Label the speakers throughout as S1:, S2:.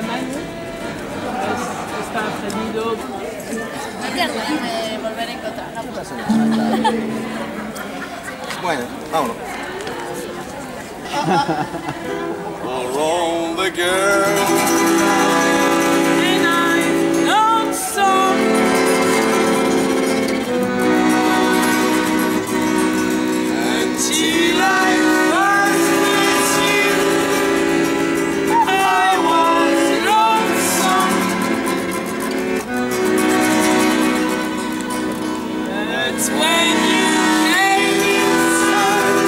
S1: Manu está aprendido.
S2: Perdóname, volver a encontrar.
S3: Bueno, vámonos. All on the girl.
S1: And I'm lonesome.
S3: Until I was with you, I was lonesome.
S1: That's when you came inside.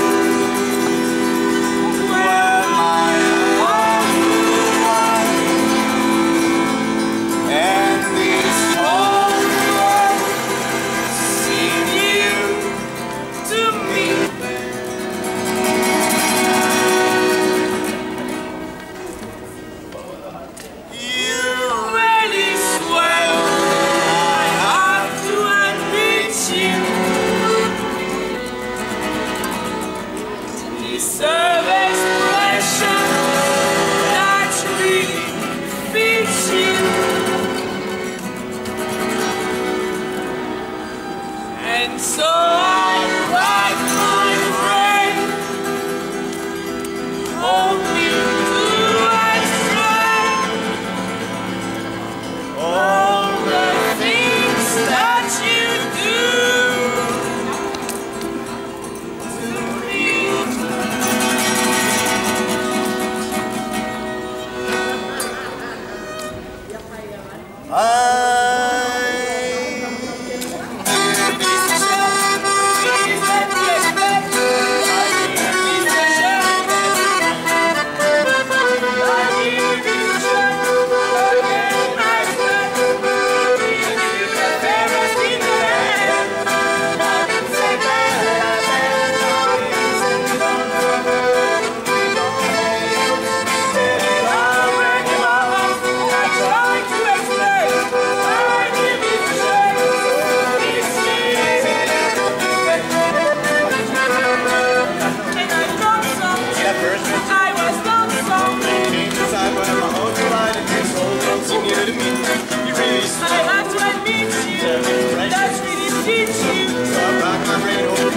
S3: Where my heart was, and this whole world seemed new
S1: To me.
S3: You
S1: Really swell. I have to admit you deserve expression that really fits you. And so I write my brain, hoping to explain all the things that you do to me.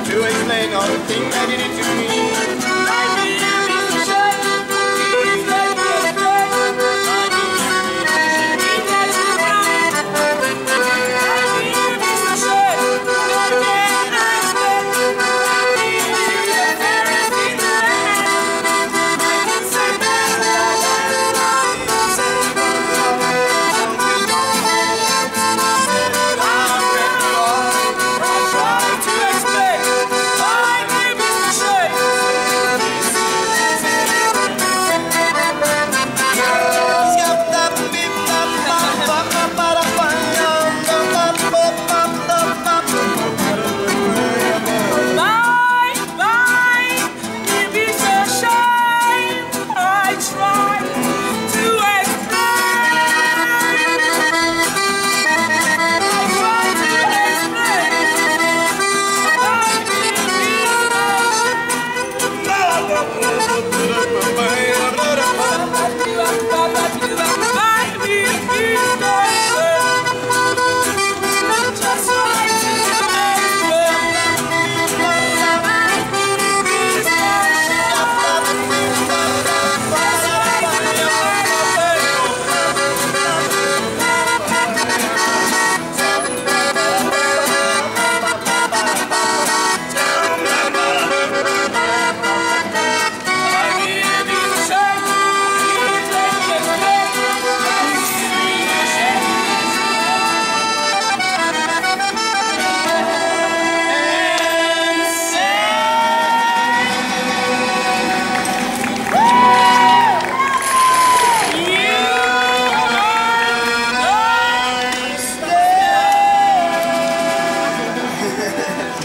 S3: to explain all the things that you did to me.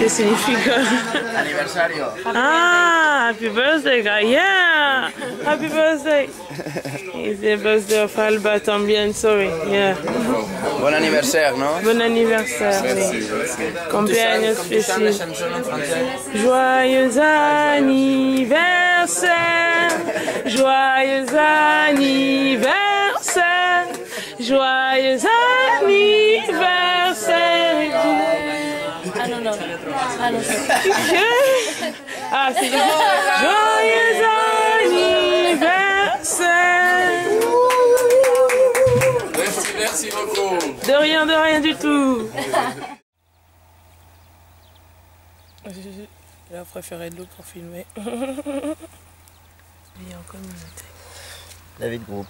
S1: ¿Qué significa?
S4: Aniversario.
S1: Ah, happy birthday, guy. Yeah, happy birthday. It's the birthday of Alba también, sorry. Yeah.
S4: Bon anniversaire, ¿no?
S1: Bon anniversaire. Oui. Cumpleaños feliz. Joyeux anniversaire. Joyeux anniversaire. anniversaire, joyeux anniversaire et tout.
S2: Ah non, non. Ah non, c'est...
S1: Ah, c'est bon. Joyeux anniversaire.
S3: Merci beaucoup.
S1: De rien du tout. J'ai préféré de l'eau pour filmer. Il y a encore une minute.
S5: La vie de groupe.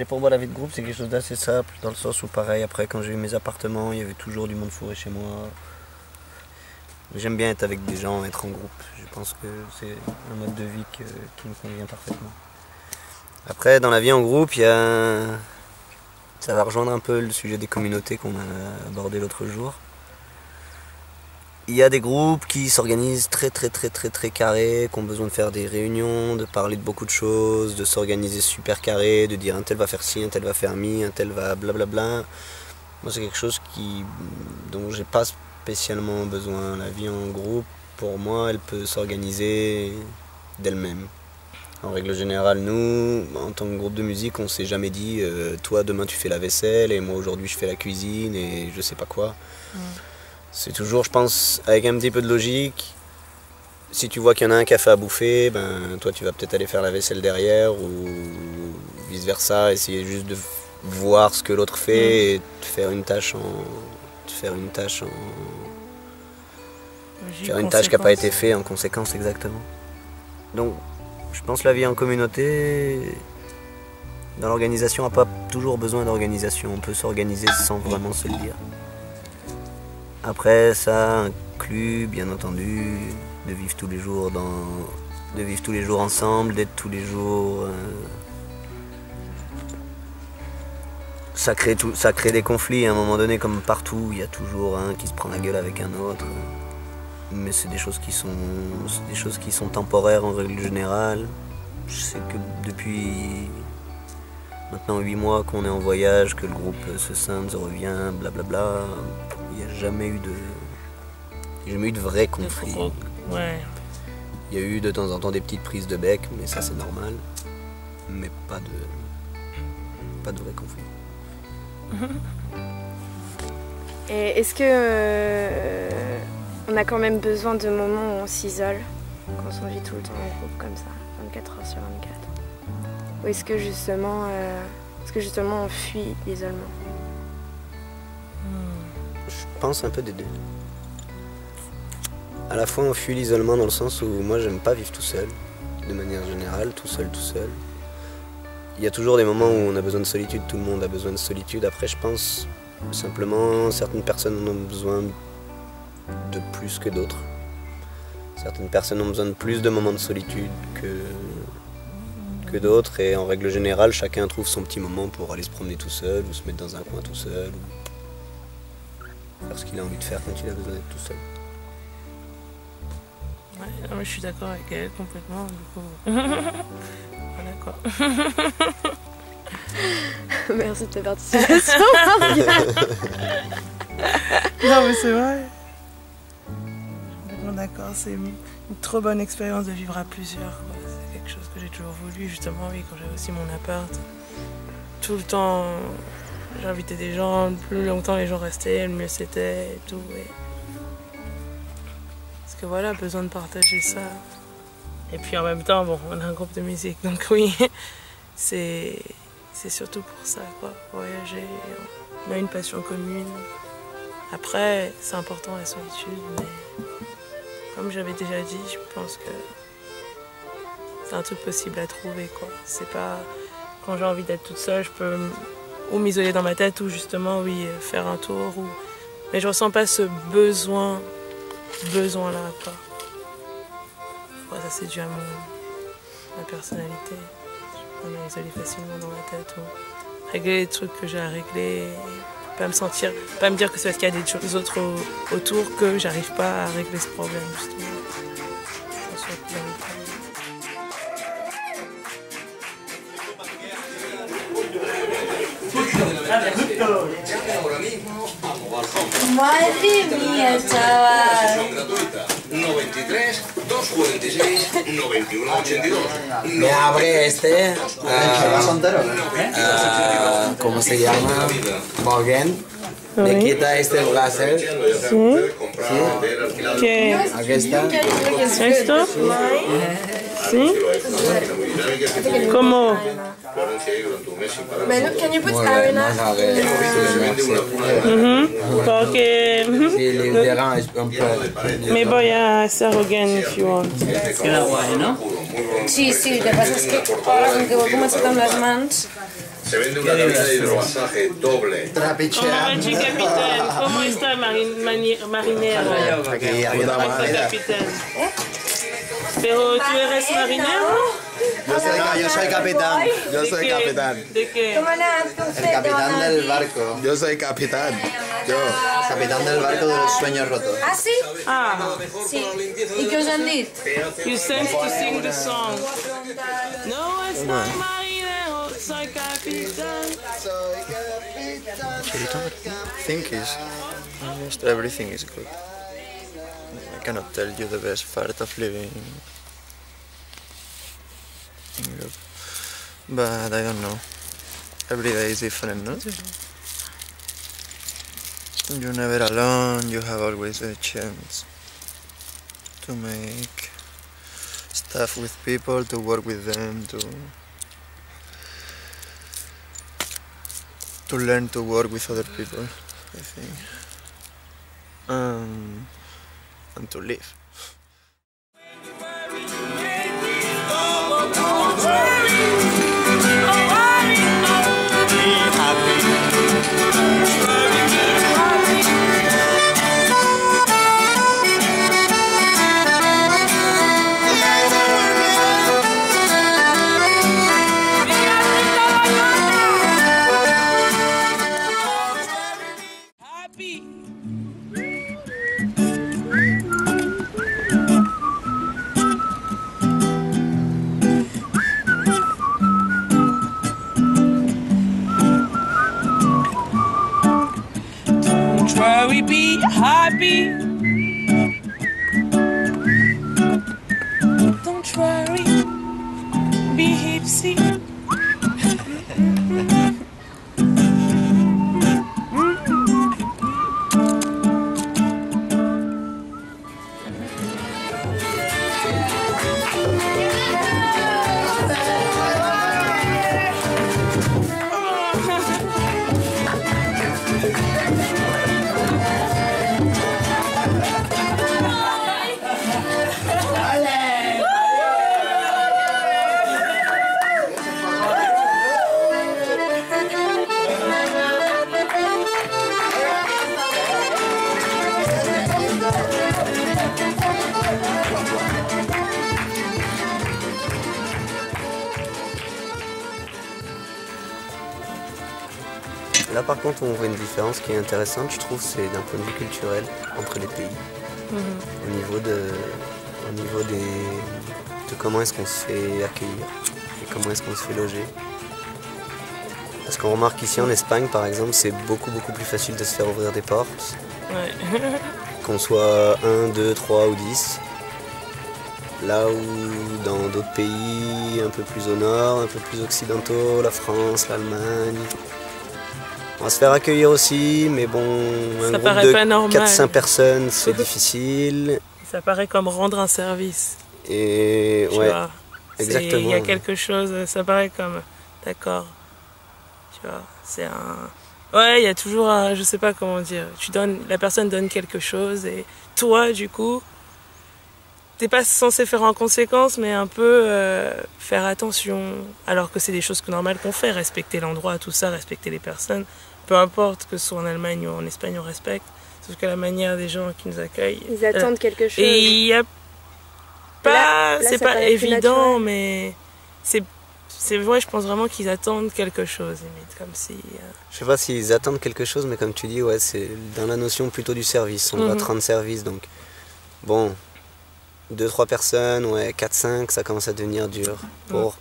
S5: Pour moi, la vie de groupe, c'est quelque chose d'assez simple, dans le sens où, pareil, après, quand j'ai eu mes appartements, il y avait toujours du monde fourré chez moi. J'aime bien être avec des gens, être en groupe. Je pense que c'est un mode de vie qui me convient parfaitement. Après, dans la vie en groupe, ça va rejoindre un peu le sujet des communautés qu'on a abordé l'autre jour. Il y a des groupes qui s'organisent très carrés, qui ont besoin de faire des réunions, de parler de beaucoup de choses, de s'organiser super carré, de dire un tel va faire ci, un tel va faire mi, un tel va blablabla. Moi c'est quelque chose dont j'ai pas spécialement besoin. La vie en groupe, pour moi, elle peut s'organiser d'elle-même. En règle générale, nous, en tant que groupe de musique, on s'est jamais dit toi demain tu fais la vaisselle et moi aujourd'hui je fais la cuisine et je sais pas quoi. C'est toujours, je pense, avec un petit peu de logique. Si tu vois qu'il y en a un qui a fait à bouffer, ben toi tu vas peut-être aller faire la vaisselle derrière ou vice versa, essayer juste de voir ce que l'autre fait et te faire une tâche qui n'a pas été faite en conséquence, exactement. Donc je pense que la vie en communauté, dans l'organisation, n'a pas toujours besoin d'organisation. On peut s'organiser sans vraiment se le dire. Après, ça inclut, bien entendu, de vivre tous les jours ensemble, d'être tous les jours. Ça crée des conflits à un moment donné, comme partout. Il y a toujours un qui se prend la gueule avec un autre. Mais c'est des choses qui sont temporaires en règle générale. Je sais que depuis maintenant 8 mois qu'on est en voyage, que le groupe se scinde, revient, blablabla. Il n'y a jamais eu de vrai conflit.
S1: Ouais.
S5: Il y a eu de temps en temps des petites prises de bec, mais ça c'est normal. Mais pas de vrai conflit.
S6: Et est-ce que on a quand même besoin de moments où on s'isole quand on vit tout le temps en groupe comme ça, 24 heures sur 24? Ou est-ce que justement on fuit l'isolement?
S5: Je pense un peu des deux. À la fois on fuit l'isolement dans le sens où moi j'aime pas vivre tout seul, de manière générale, tout seul. Il y a toujours des moments où on a besoin de solitude, tout le monde a besoin de solitude. Après je pense simplement certaines personnes en ont besoin de plus que d'autres. Certaines personnes ont besoin de plus de moments de solitude que d'autres, et en règle générale chacun trouve son petit moment pour aller se promener tout seul ou se mettre dans un coin tout seul ou faire ce qu'il a envie de faire quand il a besoin d'être tout seul.
S1: Ouais, non, mais je suis d'accord avec elle complètement, du coup. Voilà quoi.
S6: Merci de ta participation.
S1: Non mais c'est vrai. Je suis complètement d'accord, c'est une trop bonne expérience de vivre à plusieurs, quoi. C'est quelque chose que j'ai toujours voulu, justement, oui, quand j'avais aussi mon appart. Tout le temps, j'invitais des gens, plus longtemps les gens restaient, le mieux c'était et tout. Et... parce que voilà, besoin de partager ça. Et puis en même temps, bon, on a un groupe de musique, donc oui, c'est surtout pour ça, quoi. Voyager, on a une passion commune. Après, c'est important la solitude, mais comme j'avais déjà dit, je pense que c'est un truc possible à trouver, quoi. C'est pas quand j'ai envie d'être toute seule, je peux ou m'isoler dans ma tête ou justement, oui, faire un tour. Mais je ressens pas ce besoin-là, quoi. Ouais, ça c'est dû à ma personnalité. Je peux m'isoler facilement dans ma tête ou régler les trucs que j'ai à régler. Pas me dire que c'est parce qu'il y a des choses autres autour que j'arrive pas à régler ce problème, justement.
S2: Madre mía, chaval.
S3: 93
S7: Me abre ¿cómo se llama? Morgan. Me quita este blazer.
S1: ¿Qué?
S7: Aquí está.
S1: ¿Esto? ¿Sí? ¿Cómo?
S6: Can you put
S7: Muy bien, vamos a ver.
S1: Porque...
S7: Sí, les dérange un peu.
S1: Me voy a hacer again if you want.
S2: Queda guay, ¿no?
S6: Sí, sí, el que pasa es que ahora con que voy començant amb les mans...
S3: Se vende una cabina de hidromasaje doble.
S1: Comanche capitán, ¿cómo está marinero?
S5: Aquí,
S1: Capitán. Pero tú eres marinero?
S5: Yo soy capitán. Yo
S1: ¿De
S5: soy
S1: qué?
S5: capitán.
S1: ¿De qué?
S5: El capitán del barco. Yo soy capitán. Yo. Capitán del barco de los sueños rotos.
S6: Ah, sí?
S1: Ah,
S6: Sí. I què us han dit?
S1: you sent to sing the song. No, es no marinero, soy capitán.
S8: Think is almost everything is good. I cannot tell you the best part of living in Europe, but I don't know. Every day is different, no? You're never alone. You have always a chance to make stuff with people, to work with them, to learn to work with other people, I think, and to live.
S1: Worry, be happy. Don't worry, be hipsy.
S5: Là par contre on voit une différence qui est intéressante, je trouve, c'est d'un point de vue culturel entre les pays. Au niveau de comment est-ce qu'on se fait accueillir et comment est-ce qu'on se fait loger. Parce qu'on remarque ici en Espagne par exemple, c'est beaucoup plus facile de se faire ouvrir des portes.
S1: Ouais.
S5: Qu'on soit 1, 2, 3 ou 10. Là où dans d'autres pays un peu plus au nord, un peu plus occidentaux, la France, l'Allemagne, on va se faire accueillir aussi, mais bon, un
S1: Ça
S5: groupe
S1: paraît pas
S5: de
S1: normal.
S5: 4-5 personnes, c'est difficile.
S1: Ça paraît comme rendre un service.
S5: Et
S1: Tu
S5: ouais,
S1: vois.
S5: exactement.
S1: Il y a quelque chose, ça paraît comme, d'accord. Tu vois, c'est un... Ouais, il y a toujours un, je sais pas comment dire, la personne donne quelque chose et toi, du coup, t'es pas censé faire en conséquence, mais un peu faire attention. Alors que c'est des choses normales qu'on fait, respecter l'endroit, tout ça, respecter les personnes. Peu importe que ce soit en Allemagne ou en Espagne, on respecte. Sauf que la manière des gens qui nous accueillent...
S6: Ils attendent quelque chose.
S1: Et il y a pas...
S6: Là,
S1: C'est
S6: ça
S1: pas
S6: paraît plus
S1: évident,
S6: naturel.
S1: mais c'est vrai, je pense vraiment qu'ils attendent quelque chose, limite, comme si...
S5: Je sais pas s'ils attendent quelque chose, mais comme tu dis, ouais, c'est dans la notion plutôt du service. On va te rendre service, donc bon, 2-3 personnes, ouais, 4-5, ça commence à devenir dur. Pour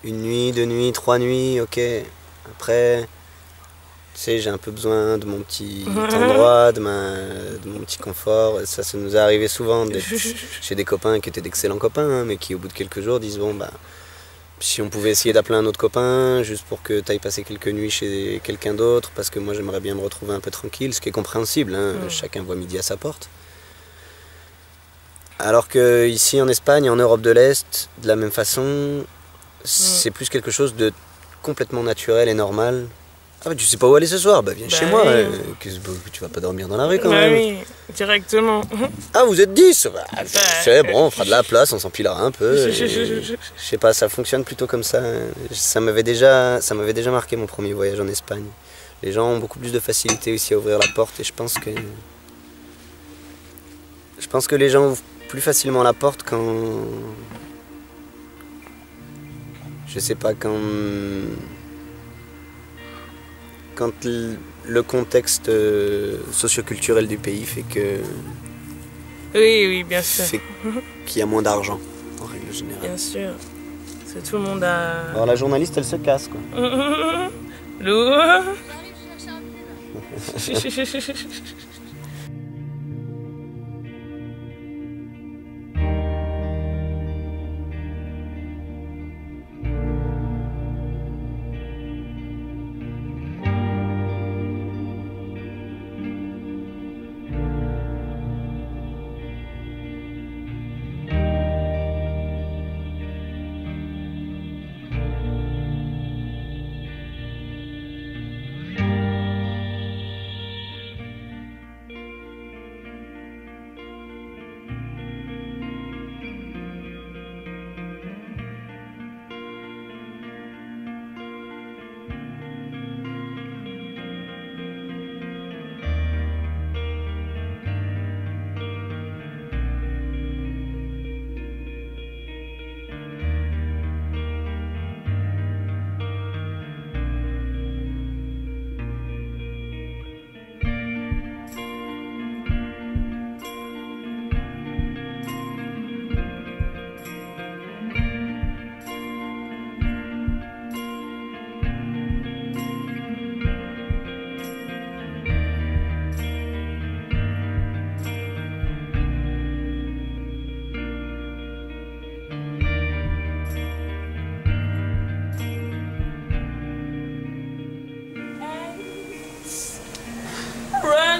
S5: une nuit, 2 nuits, 3 nuits, ok. Après, sais, j'ai un peu besoin de mon petit endroit, de mon petit confort. Ça nous est arrivé souvent d'être chez des copains qui étaient d'excellents copains, hein, mais qui au bout de quelques jours disent bon bah si on pouvait essayer d'appeler un autre copain juste pour que tu ailles passer quelques nuits chez quelqu'un d'autre, parce que moi j'aimerais bien me retrouver un peu tranquille, ce qui est compréhensible, hein, chacun voit midi à sa porte. Alors que ici en Espagne, en Europe de l'Est, de la même façon, c'est plus quelque chose de complètement naturel et normal. Ah bah tu sais pas où aller ce soir, bah viens chez moi, tu vas pas dormir dans la rue quand même.
S1: Oui, directement.
S5: Ah vous êtes 10, bah, c'est bon, on fera de la place, on s'empilera un peu. Je sais pas, ça fonctionne plutôt comme ça. Ça m'avait déjà marqué mon premier voyage en Espagne. Les gens ont beaucoup plus de facilité aussi à ouvrir la porte et je pense que les gens ouvrent plus facilement la porte quand... Je sais pas, quand le contexte socioculturel du pays fait que...
S1: Oui, bien sûr.
S5: Fait qu'il y a moins d'argent, en règle générale.
S1: Bien sûr. C'est tout le monde a...
S5: Alors la journaliste, elle se casse, quoi.
S1: Lou.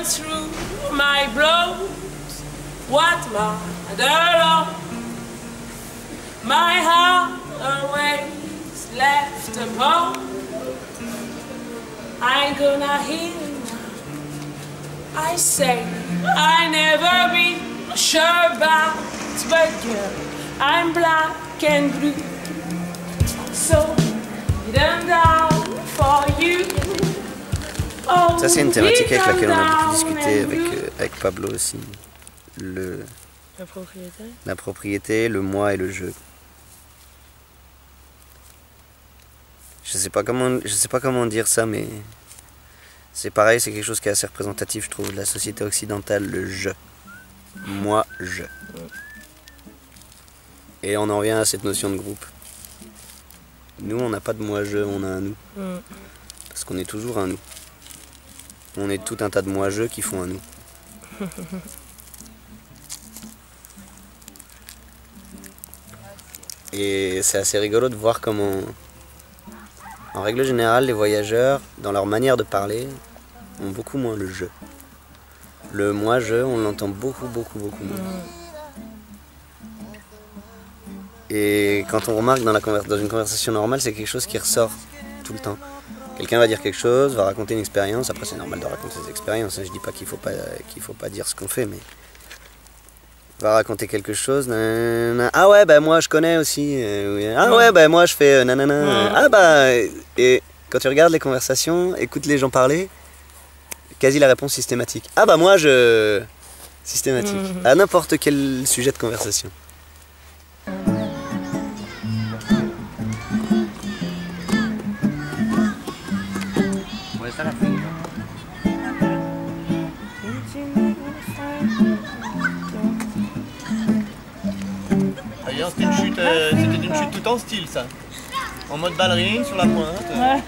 S1: Through my blows, what matter of my heart always left alone. I'm gonna hear now. I say I never been sure about, but girl, I'm black and blue. So I'm down for you.
S5: Ça c'est une thématique avec laquelle on a beaucoup discuté avec Pablo aussi. La propriété, le moi et le je. Je sais pas comment dire ça, mais c'est pareil, c'est quelque chose qui est assez représentatif, je trouve, de la société occidentale, le je. Moi, je. Et on en revient à cette notion de groupe. Nous, on n'a pas de moi-je, on a un nous. Parce qu'on est toujours un nous. On est tout un tas de moi-je qui font un nous. Et c'est assez rigolo de voir comment, en règle générale, les voyageurs, dans leur manière de parler, ont beaucoup moins le je. Le moi-je, on l'entend beaucoup moins. Et quand on remarque dans une conversation normale, c'est quelque chose qui ressort tout le temps. Quelqu'un va dire quelque chose, va raconter une expérience, après c'est normal de raconter ses expériences, je dis pas qu'il faut pas dire ce qu'on fait, mais va raconter quelque chose, nanana. Ah ouais bah moi je connais aussi, ah ouais bah moi je fais nanana, ah bah, et quand tu regardes les conversations, écoute les gens parler, quasi la réponse systématique, ah bah moi je... systématique, à n'importe quel sujet de conversation.
S9: D'ailleurs, c'était une chute tout en style, ça. En mode ballerine sur la pointe. Ouais.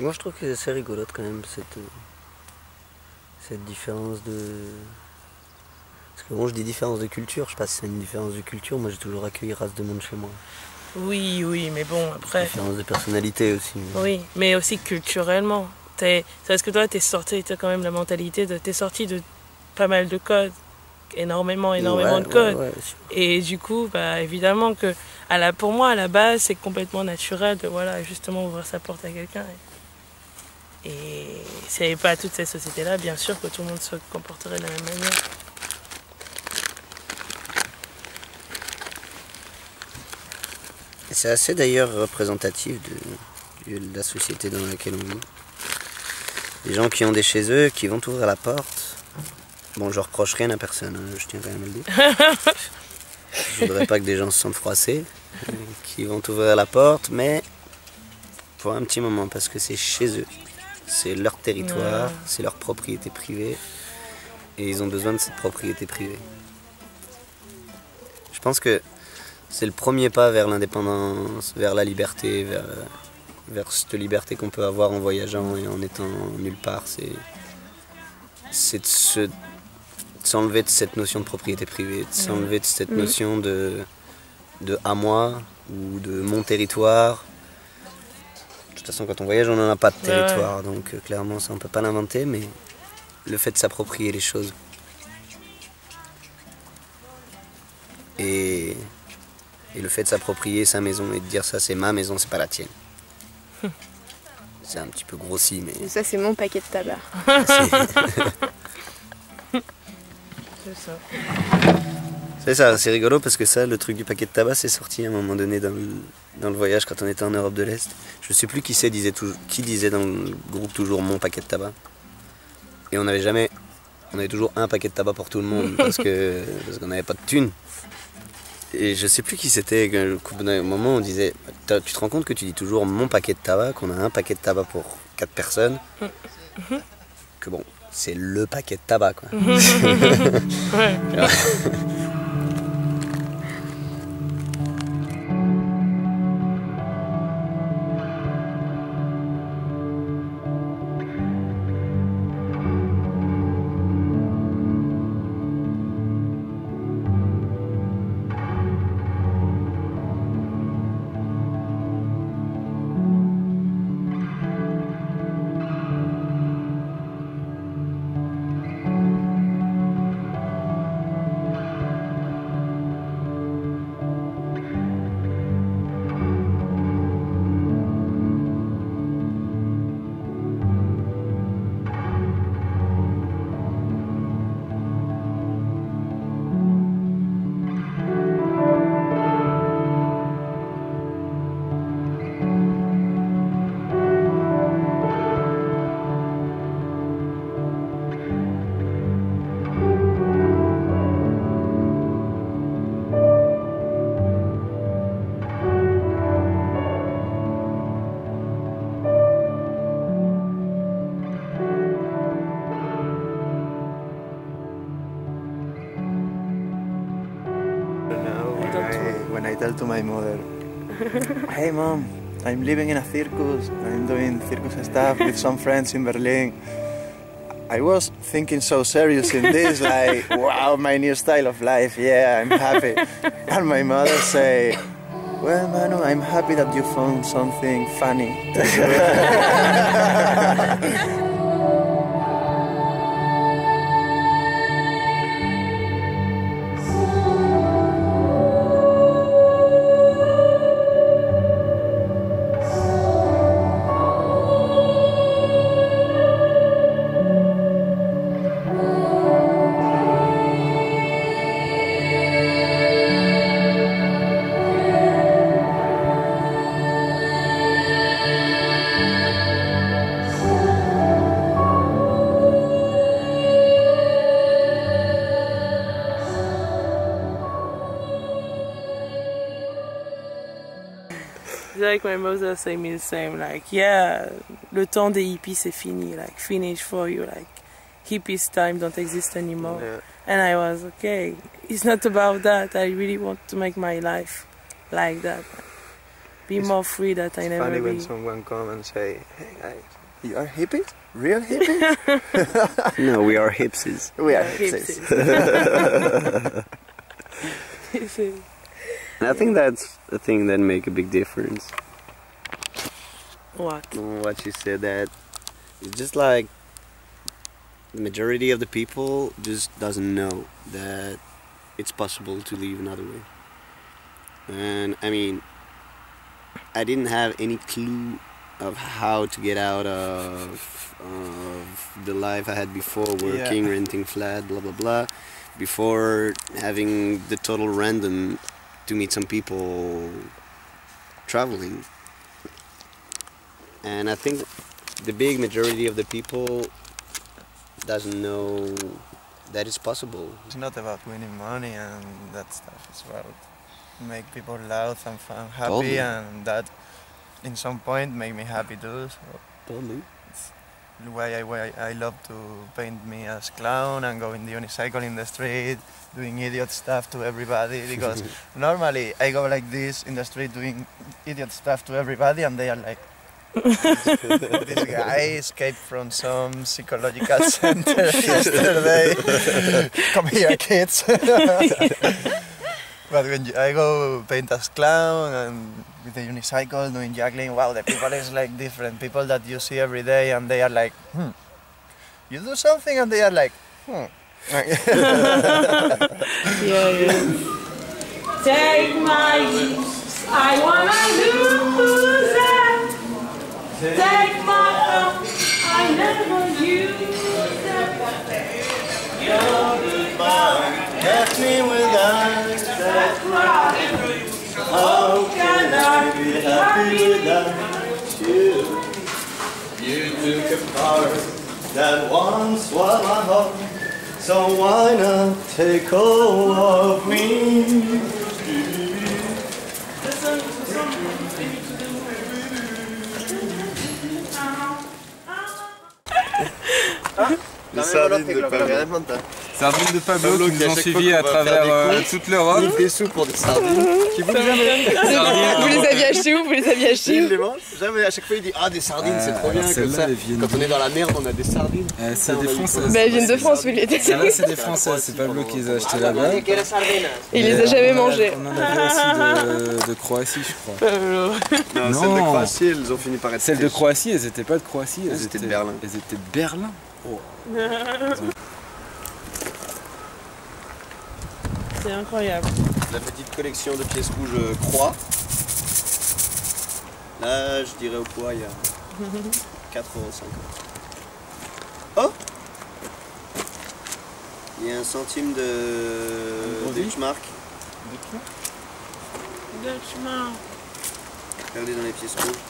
S5: Moi je trouve que c'est assez rigolote quand même cette différence de... Parce que bon, je dis différence de culture, je sais pas si c'est une différence de culture, moi j'ai toujours accueilli race de monde chez moi.
S1: Oui, oui, mais bon, après...
S5: Différence de personnalité aussi.
S1: Oui, mais aussi culturellement. C'est parce que toi, t'es sorti, t'as quand même la mentalité de... T'es sorti de pas mal de codes, énormément de codes.
S5: Ouais,
S1: et du coup, bah, évidemment que pour moi, à la base, c'est complètement naturel de voilà, justement ouvrir sa porte à quelqu'un. Et s'il n'y avait pas toute cette société-là, bien sûr que tout le monde se comporterait de la même manière.
S5: C'est assez d'ailleurs représentatif de la société dans laquelle on vit. Les gens qui ont des chez eux, qui vont ouvrir la porte. Bon, je reproche rien à personne, hein, je tiens quand même à le dire. Je voudrais pas que des gens se sentent froissés, qui vont ouvrir la porte, mais pour un petit moment, parce que c'est chez eux. C'est leur territoire, c'est leur propriété privée, et ils ont besoin de cette propriété privée. Je pense que c'est le premier pas vers l'indépendance, vers la liberté, vers cette liberté qu'on peut avoir en voyageant et en étant nulle part. C'est de s'enlever de cette notion de propriété privée, de s'enlever de cette notion de à moi ou de mon territoire. De toute façon, quand on voyage, on n'en a pas de territoire, donc clairement, ça on ne peut pas l'inventer, mais le fait de s'approprier les choses. Et le fait de s'approprier sa maison et de dire ça, c'est ma maison, c'est pas la tienne. C'est un petit peu grossi, mais...
S6: Ça, c'est mon paquet de tabac.
S1: C'est ça.
S5: C'est ça, c'est rigolo parce que ça, le truc du paquet de tabac, c'est sorti à un moment donné dans le voyage quand on était en Europe de l'Est. Je sais plus qui disait dans le groupe toujours mon paquet de tabac. Et on avait toujours un paquet de tabac pour tout le monde parce qu'on n'avait pas de thunes. Et je sais plus qui c'était, à un moment on disait, tu te rends compte que tu dis toujours mon paquet de tabac, qu'on a un paquet de tabac pour 4 personnes, que bon, c'est le paquet de tabac quoi.
S8: When I tell to my mother, hey mom, I'm living in a circus. I'm doing circus stuff with some friends in Berlin. I was thinking so serious in this, like, wow, my new style of life, yeah, I'm happy. And my mother say, well, Manu, I'm happy that you found something funny to do.
S1: Like my mother say me the same, like, yeah, le temps des hippies c'est fini, like, finish for you, like, hippies time don't exist anymore. Yeah. And I was, okay, it's not about that, I really want to make my life like that. Be more free that I never be.
S8: It's funny when someone come and say, hey guys, you are hippies? Real hippies?
S5: No, we are hipsies.
S8: We are hipsies.
S5: And I think that's a thing that make a big difference.
S1: What?
S5: What you said, that it's just like the majority of the people just doesn't know that it's possible to live another way. And I mean, I didn't have any clue of how to get out of the life I had before, working, renting flat, blah blah blah, before having the total random to meet some people traveling. And I think the big majority of the people doesn't know that it's possible.
S8: It's not about winning money and that stuff, it's about make people laugh and fun, happy, totally. And that in some point make me happy too. So
S5: totally.
S8: It's why I love to paint me as clown and go in the unicycle in the street, doing idiot stuff to everybody, because normally I go like this in the street doing idiot stuff to everybody and they are like, this guy escaped from some psychological center yesterday. Come here, kids. But when I go paint as clown and with the unicycle doing juggling, wow, the people is like different. People that you see every day and they are like, you do something and they are like,
S1: yeah. Take my leaves, I wanna lose it. Take my arm, I never use it. Your goodbye left me with eyes that cry. How can I be happy without you?
S9: You took a part that once was my heart, so why not take all of me?
S8: Les sardines de Pablo.
S10: Sardines de Pablo qui nous ont suivis à travers toute l'Europe.
S8: Il des sous pour des sardines. Qui vous jamais.
S6: Vous les aviez achetées où? Vous les aviez achetées où?
S8: Il les mange. Jamais. À chaque fois il dit des sardines c'est trop bien comme ça. Quand on est dans la merde on a des sardines.
S10: C'est des Françaises.
S6: Bah elles viennent de France, oui.
S10: Celles-là c'est des Françaises, c'est Pablo qui les a achetées là-bas.
S6: Il les a jamais mangées.
S10: On en avait aussi de Croatie je crois.
S8: Non, celles de Croatie elles ont fini par être.
S10: Celles de Croatie elles étaient pas de Croatie,
S8: elles étaient de Berlin.
S10: Elles étaient de Berlin. Oh.
S1: C'est incroyable.
S5: La petite collection de pièces rouges croix. Là, je dirais au poids, il y a 4,50 €. Oh! Il y a 1 centime de Deutschmark.
S1: Deutschmark.
S5: Regardez dans les pièces rouges.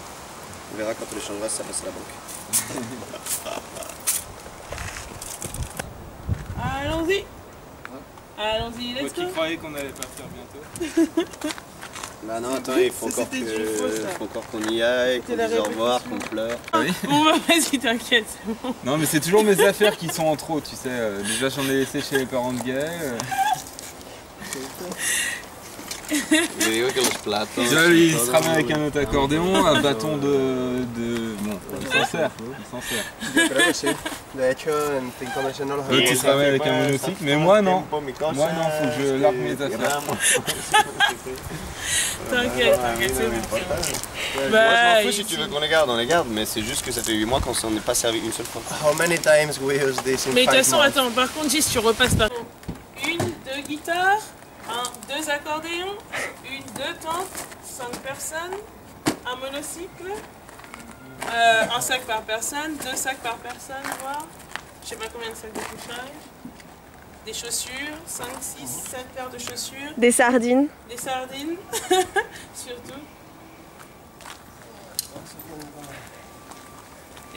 S5: On verra quand on les changera si ça passe à la banque.
S1: Allons-y. Allons-y, let's go.
S10: Moi qui croyais qu'on allait partir bientôt.
S5: Bah non, attends, il faut encore qu'on y aille, qu'on dise au revoir, qu'on pleure.
S10: Oui.
S1: Bon bah vas-y, t'inquiète, c'est bon.
S10: Non mais c'est toujours mes affaires qui sont en trop, tu sais. Déjà j'en ai laissé chez les parents de Gaël. Il se ramène avec un autre accordéon, un bâton de... Bon, il s'en sert.
S8: Yo creo que sí. De hecho, en 5 meses no los
S10: L'autre il se ramène avec un monocycle, mais moi non. Moi non, faut que je largue mes affaires.
S1: T'inquiète, c'est bon.
S11: Moi je m'en fous si tu veux qu'on les garde, on les garde, mais c'est juste que ça fait 8 mois qu'on s'en est pas servi une seule fois.
S8: How many times we use this in 5 months?
S1: Mais de toute façon, attends, par contre, Gis, tu repasses par... 1, 2 guitares, 2 accordéons, 2 tentes, 5 personnes, un monocycle, un sac par personne, 2 sacs par personne, voire, je sais pas combien de sacs de couchage, des chaussures, 5, 6, 7 paires de chaussures.
S6: Des sardines.
S1: Des sardines, surtout.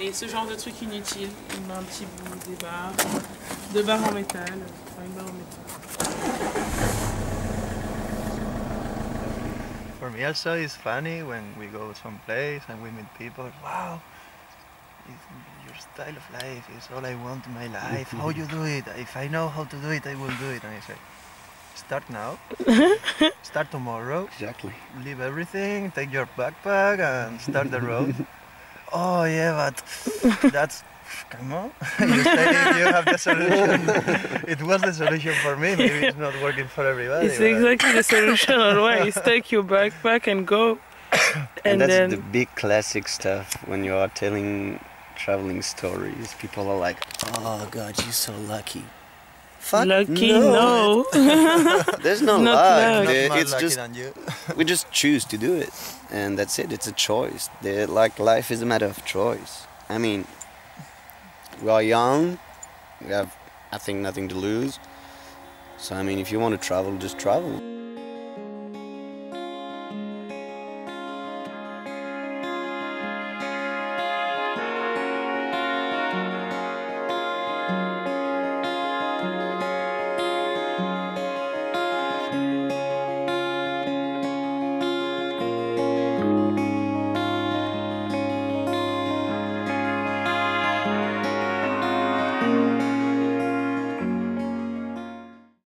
S1: Et ce genre de truc inutile, on a un petit bout, des barres, 2 barres en métal, enfin une barre en métal.
S8: For me also it's funny when we go someplace and we meet people. Wow, your style of life is all I want in my life. How you do it? If I know how to do it, I will do it. And I say, start now. Start tomorrow.
S5: Exactly.
S8: Leave everything, take your backpack and start the road. Oh yeah, but that's... Come on, you say you have the solution. It was the solution for me, maybe it's not working for everybody.
S1: It's exactly the solution always. Take your backpack and go.
S5: And that's the big classic stuff when you are telling traveling stories. People are like, oh God, you're so lucky. Fuck
S1: lucky, no.
S5: There's no
S1: Not
S5: luck.
S1: luck.
S5: It's just, we just choose to do it. And that's it, it's a choice. Like life is a matter of choice. I mean, we are young, we have, I think, nothing to lose. So, I mean, if you want to travel, just travel.